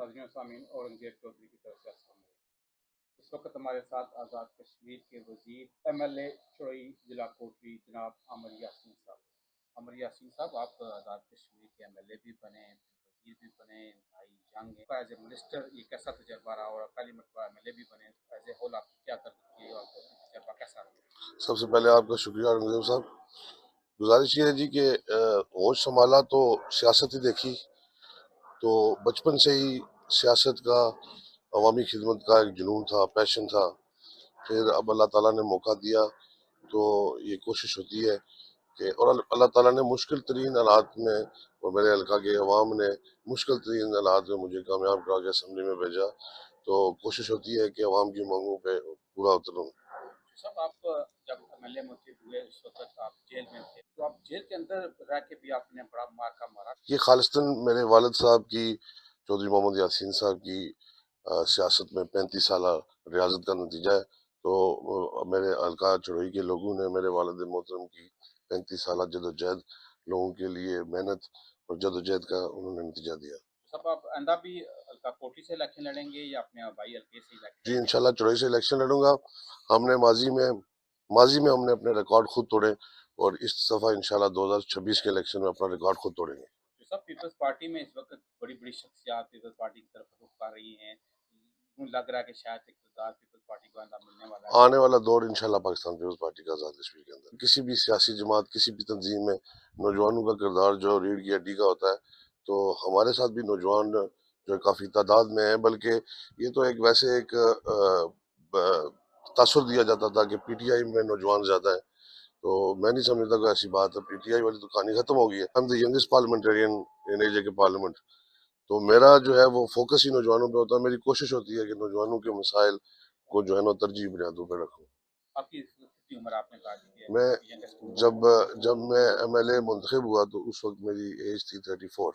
ناظرین سامعین، اورنگزیب چودھری کی طرف سے السلام علیکم۔ اس وقت ہمارے ساتھ آزاد کشمیر کے وزیر MLA چڑوئی ضلع کوٹلی جناب عامر یاسین صاحب۔ عامر یاسین صاحب، آپ آزاد کشمیر کے MLA بھی بنے، وزیر بھی بنے، بھائی ینگ ہیں، ایز اے منسٹر یہ کیسا تجربہ رہا، اور پہلی مرتبہ MLA بھی بنے، ایز اے ہول آپ کیا کرتے ہیں، آپ کا تجربہ کیسا رہا؟ سب سے پہلے آپ کا شکریہ اورنگزیب صاحب۔ گزارش یہ ہے جی کہ ہوش سنبھالا تو سیاست ہی دیکھی، تو بچپن سے ہی سیاست کا، عوامی خدمت کا ایک جنون تھا، پیشن تھا۔ پھر اب اللہ تعالیٰ نے موقع دیا تو یہ کوشش ہوتی ہے کہ، اور اللہ تعالیٰ نے مشکل ترین حالات میں، اور میرے حلقہ کے عوام نے مشکل ترین حالات میں مجھے کامیاب کرا کے اسمبلی میں بھیجا، تو کوشش ہوتی ہے کہ عوام کی مانگوں پہ پورا اتروں۔ صاحب، آپ جب MLA منتخب ہوئے اس وقت آپ جیل میں تھے، تو آپ جیل کے اندر رہ کے بھی آپ نے بڑا مارکا مارا۔ یہ خالصتاً میرے والد صاحب کی، چودھری محمد یاسین صاحب کی سیاست میں 35 سالہ ریاضت کا نتیجہ ہے۔ تو میرے حلقہ چڑوئی کے لوگوں نے میرے والد محترم کی 35 سالہ جدوجہد، لوگوں کے لیے محنت اور جدوجہد کا انہوں نے نتیجہ دیا۔ صاحب، آپ آئندہ بھی حلقہ کوٹلی سے الیکشن لڑیں گے یا اپنے آبائی حلقے سے الیکشن؟ جی انشاءاللہ چڑوئی سے الیکشن لڑوں گا۔ ہم نے ماضی میں ہم نے اپنے ریکارڈ خود توڑے، اور اس دفعہ انشاءاللہ 2026 کے الیکشن میں اپنا ریکارڈ خود توڑیں گے۔ صاحب، پیپلز پارٹی میں اس وقت بڑی بڑی شخصیات پیپلز پارٹی کی طرف رخ کر رہی ہیں، لگ رہا ہے کہ شاید اقتدار پیپلز پارٹی کو آئندہ ملنے والا ہے۔ آنے والا دور انشاءاللہ پاکستان پیپلز پارٹی کا آزاد کشمیر کے اندر، کسی بھی سیاسی جماعت، کسی بھی تنظیم میں نوجوانوں کا کردار جو ریڑھ کی ہڈی کا ہوتا ہے، تو ہمارے ساتھ بھی نوجوان جو کافی تعداد میں ہیں، بلکہ یہ تو ایک ویسے ایک تاثر دیا جاتا تھا کہ PTI میں نوجوان زیادہ ہیں، تو میں نہیں سمجھتا کہ ایسی بات ہے۔ PTI والی تو کہانی ختم ہو گئی ہے۔ I'm the youngest parliamentarian in AJ کے پارلیمنٹ، تو میرا جو ہے وہ فوکس ہی نوجوانوں پہ ہوتا ہے۔ میری کوشش ہوتی ہے کہ نوجوانوں کے مسائل کو جو ہے نا ترجیح بنیادوں پہ رکھوں۔ آپ کی کتنی عمر آپ نے کہا کہ میں جب میں MLA منتخب ہوا تو اس وقت میری ایج تھی 34،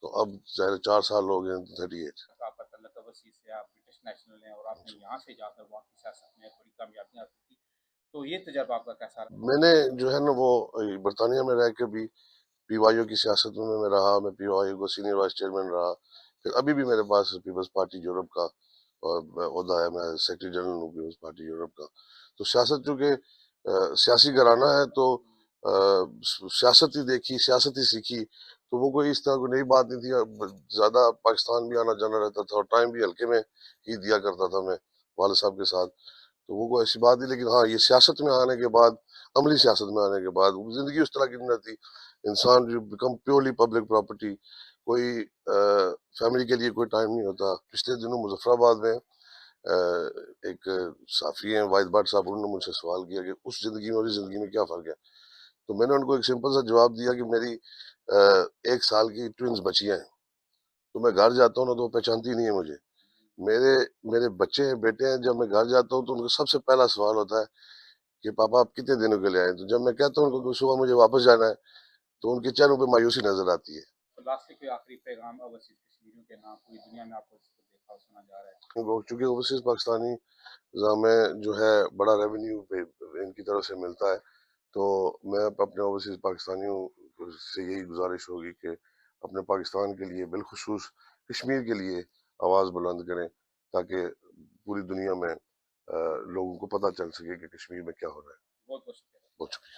تو اب ظاہر 4 سال ہو گئے 38۔ آپ کا تعلق وسیع سے، آپ برٹش نیشنل ہیں اور آپ نے یہاں سے جا کر وہاں کی سیاست میں بڑی کامیابیاں حاصل کی، تو یہ تجربہ آپ کا کیسا رہا؟ میں نے جو ہے نا وہ برطانیہ میں رہ کے بھی PYO کی سیاست میں رہا، میں PYO کو سینئر وائس چیئرمین رہا، پھر ابھی بھی میرے پاس پیپلز پارٹی یورپ کا عہدہ ہے، میں سیکرٹری جنرل ہوں پیپلز پارٹی یورپ کا۔ تو سیاست چونکہ سیاسی گھرانہ ہے، تو سیاست ہی دیکھی، سیاست ہی سیکھی، تو وہ کوئی اس طرح کوئی نئی بات نہیں تھی۔ زیادہ پاکستان بھی آنا جانا رہتا تھا، اور ٹائم بھی ہلکے میں ہی دیا کرتا تھا میں والد صاحب کے ساتھ، تو وہ کوئی ایسی بات نہیں۔ لیکن ہاں، یہ سیاست میں آنے کے بعد، عملی سیاست میں آنے کے بعد زندگی اس طرح کی نہیں رہتی۔ انسان جو بیکم پیورلی پبلک پراپرٹی، کوئی فیملی کے لیے کوئی ٹائم نہیں ہوتا۔ پچھلے دنوں مظفر آباد میں ایک صحافی ہیں واحد بٹ صاحب، انہوں نے مجھ سے سوال کیا کہ اس زندگی میں اور اس زندگی میں کیا فرق ہے، تو میں نے ان کو ایک سمپل سا جواب دیا کہ میری 1 سال کی ٹوینز بچیاں ہیں، تو میں گھر جاتا ہوں نا تو وہ پہچانتی نہیں ہے مجھے۔ میرے بچے ہیں، بیٹے ہیں، جب میں گھر جاتا ہوں تو ان کا سب سے پہلا سوال ہوتا ہے کہ پاپا آپ کتنے دنوں کے لیے آئے؟ تو جب میں کہتا ہوں ان کو کہ صبح مجھے واپس جانا ہے، تو ان کے چہروں پہ مایوسی نظر آتی ہے۔ لاسٹ کوئی آخری پیغام اوورسیز کشمیریوں کے نام، پوری دنیا میں آپ کو اس کو دیکھا اور سنا جا رہا ہے؟ چونکہ اوورسیز پاکستانی میں جو ہے بڑا ریونیو پہ ان کی طرف سے ملتا ہے، تو میں اپنے اوورسیز پاکستانیوں سے یہی گزارش ہوگی کہ اپنے پاکستان کے لیے، بالخصوص کشمیر کے لیے آواز بلند کریں، تاکہ پوری دنیا میں لوگوں کو پتہ چل سکے کہ کشمیر میں کیا ہو رہا ہے۔ بہت بہت شکریہ۔ بہت شکریہ۔